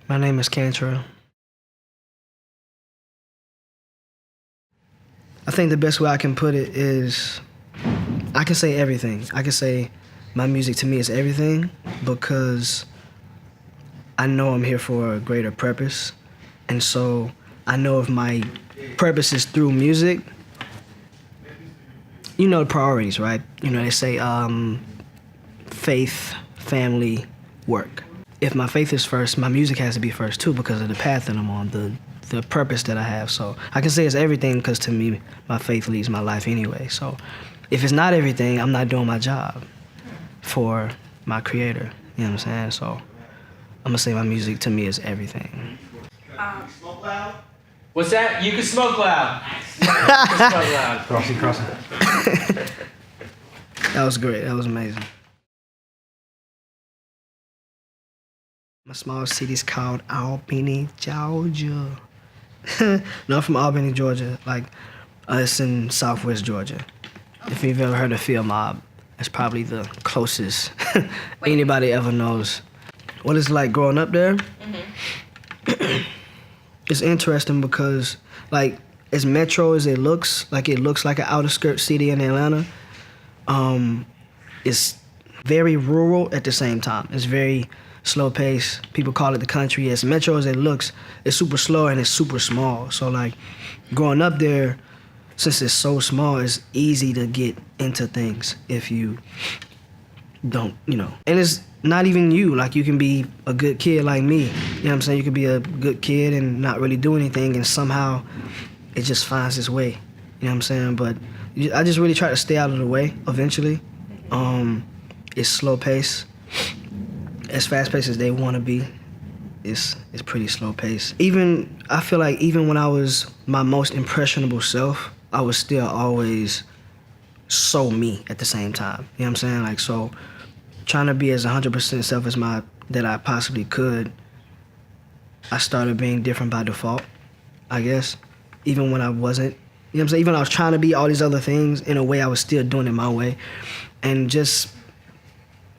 My name is Cantrell. I think the best way I can put it is I can say everything. I can say my music to me is everything because I know I'm here for a greater purpose. And so I know if my purpose is through music, you know the priorities, right? You know, they say faith, family, work. If my faith is first, my music has to be first too because of the path that I'm on, the purpose that I have. So I can say it's everything because to me, my faith leads my life anyway. So if it's not everything, I'm not doing my job for my creator. You know what I'm saying? So I'm gonna say my music to me is everything. What's that? You can smoke loud. You can smoke loud. Crossing. That was great. That was amazing. My small city's called Albany, Georgia. No, I'm from Albany, Georgia. Like, it's in Southwest Georgia. If you've ever heard of Field Mob, it's probably the closest anybody ever knows. What it's like growing up there? Mm-hmm. It's interesting because, like, as metro as it looks like an outer skirt city in Atlanta, it's very rural at the same time. It's very slow pace. People call it the country. As metro as it looks, it's super slow and it's super small. So like growing up there, since it's so small, it's easy to get into things if you don't, you know. And it's not even you. Like you can be a good kid like me. You know what I'm saying? You could be a good kid and not really do anything and somehow it just finds its way. You know what I'm saying? But I just really try to stay out of the way eventually. It's slow pace. As fast-paced as they want to be, it's pretty slow pace. I feel like even when I was my most impressionable self, I was still always so me at the same time. You know what I'm saying? Like, so trying to be as 100% self as that I possibly could, I started being different by default, I guess. Even when I wasn't, you know what I'm saying? Even when I was trying to be all these other things, in a way I was still doing it my way. And just,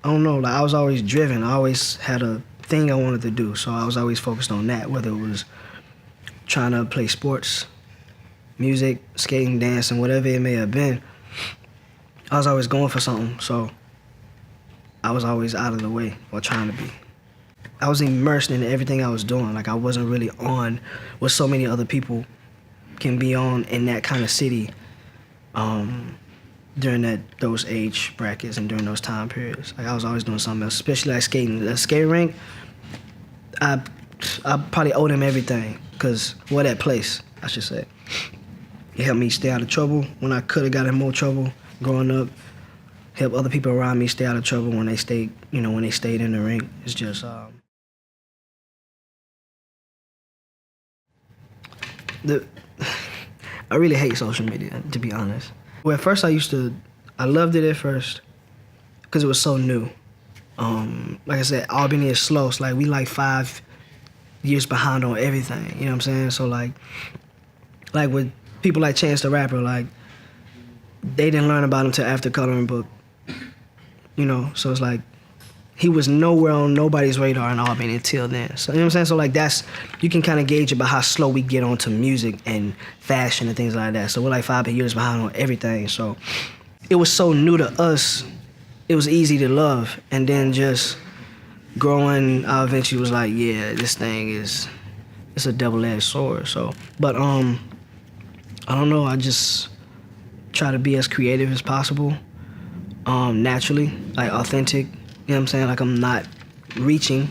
I don't know, like I was always driven. I always had a thing I wanted to do, so I was always focused on that, whether it was trying to play sports, music, skating, dancing, whatever it may have been. I was always going for something, so I was always out of the way or trying to be. I was immersed in everything I was doing. Like I wasn't really on what so many other people can be on in that kind of city. During those age brackets and during those time periods. Like I was always doing something else, especially like skating. The skate rink, I probably owe them everything, that place, I should say. It helped me stay out of trouble when I could have got in more trouble growing up. Help other people around me stay out of trouble when they stayed in the rink. It's just, I really hate social media, to be honest. Well, at first I loved it at first because it was so new. Like I said, Albany is slow. It's like we like 5 years behind on everything, you know what I'm saying? So like with people like Chance the Rapper, like they didn't learn about him till after Coloring Book, you know? So it's like he was nowhere on nobody's radar in Albany until then. So you know what I'm saying? So like you can kind of gauge it by how slow we get onto music and fashion and things like that. So we're like 5 years behind on everything. So it was so new to us, it was easy to love. And then just growing, I eventually was like, yeah, this thing it's a double-edged sword. So, but I don't know, I just try to be as creative as possible, naturally, like authentic. You know what I'm saying? Like I'm not reaching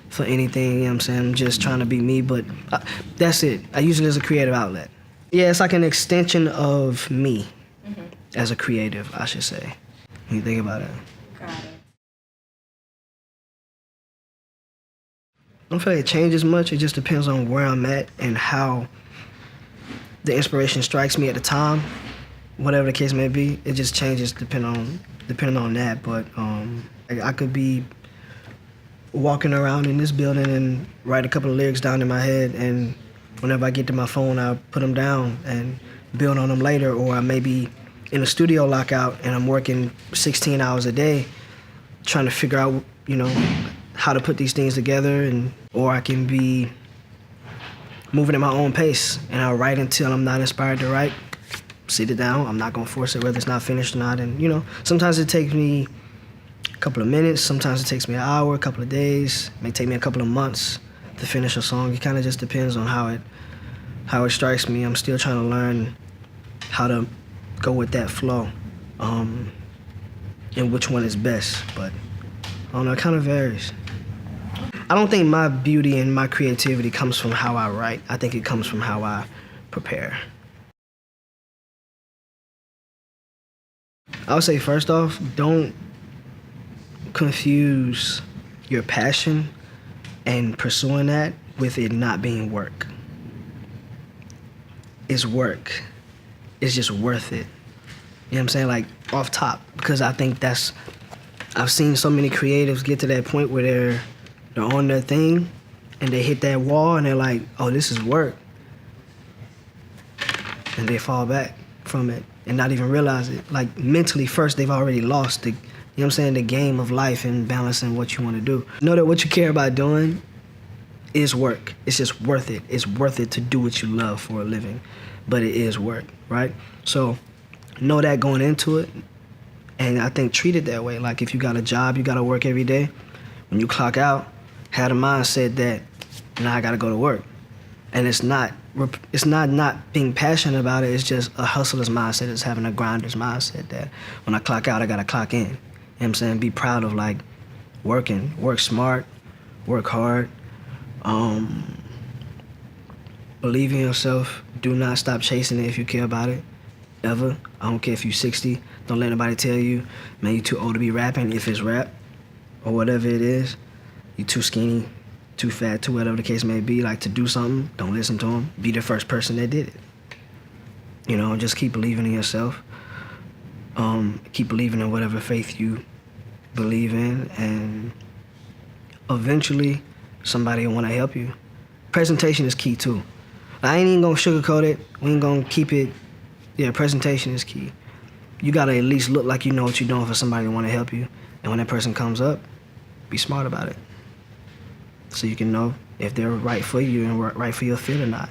for anything, you know what I'm saying? I'm just trying to be me, but that's it. I use it as a creative outlet. Yeah, it's like an extension of me as a creative, I should say, when you think about it. Got it. I don't feel like it changes much. It just depends on where I'm at and how the inspiration strikes me at the time, whatever the case may be. It just changes depending on that, but I could be walking around in this building and write a couple of lyrics down in my head, and whenever I get to my phone, I'll put them down and build on them later, or I may be in a studio lockout and I'm working 16 hours a day trying to figure out, you know, how to put these things together, or I can be moving at my own pace, and I'll write until I'm not inspired to write. Sit it down. I'm not gonna force it whether it's not finished or not. And sometimes it takes me a couple of minutes. Sometimes it takes me an hour, a couple of days. It may take me a couple of months to finish a song. It kind of just depends on how it strikes me. I'm still trying to learn how to go with that flow, and which one is best. But I don't know. It kind of varies. I don't think my beauty and my creativity comes from how I write. I think it comes from how I prepare. I would say, first off, don't confuse your passion and pursuing that with it not being work. It's work. It's just worth it. You know what I'm saying? Like, off top. Because I think I've seen so many creatives get to that point where they're on their thing and they hit that wall and they're like, oh, this is work. And they fall back from it and not even realize it. Like, mentally first, they've already lost the game of life and balancing what you want to do. Know that what you care about doing is work. It's just worth it. It's worth it to do what you love for a living, but it is work, right? So know that going into it, and I think treat it that way. Like, if you got a job, you got to work every day. When you clock out, have the mindset that now I got to go to work. And it's not being passionate about it. It's just a hustler's mindset. It's having a grinder's mindset that when I clock out, I got to clock in. You know what I'm saying? Be proud of, like, working. Work smart. Work hard. Believe in yourself. Do not stop chasing it if you care about it. Ever. I don't care if you're 60. Don't let anybody tell you, man, you're too old to be rapping, if it's rap or whatever it is. You're too skinny, too fat, too whatever the case may be. Like, to do something, don't listen to them. Be the first person that did it. Just keep believing in yourself. Keep believing in whatever faith you believe in, and eventually somebody will want to help you. Presentation is key too. I ain't even gonna sugarcoat it. We ain't gonna keep it. Yeah, presentation is key. You gotta at least look like you know what you're doing for somebody to want to help you. And when that person comes up, be smart about it, so you can know if they're right for you and right for your fit or not.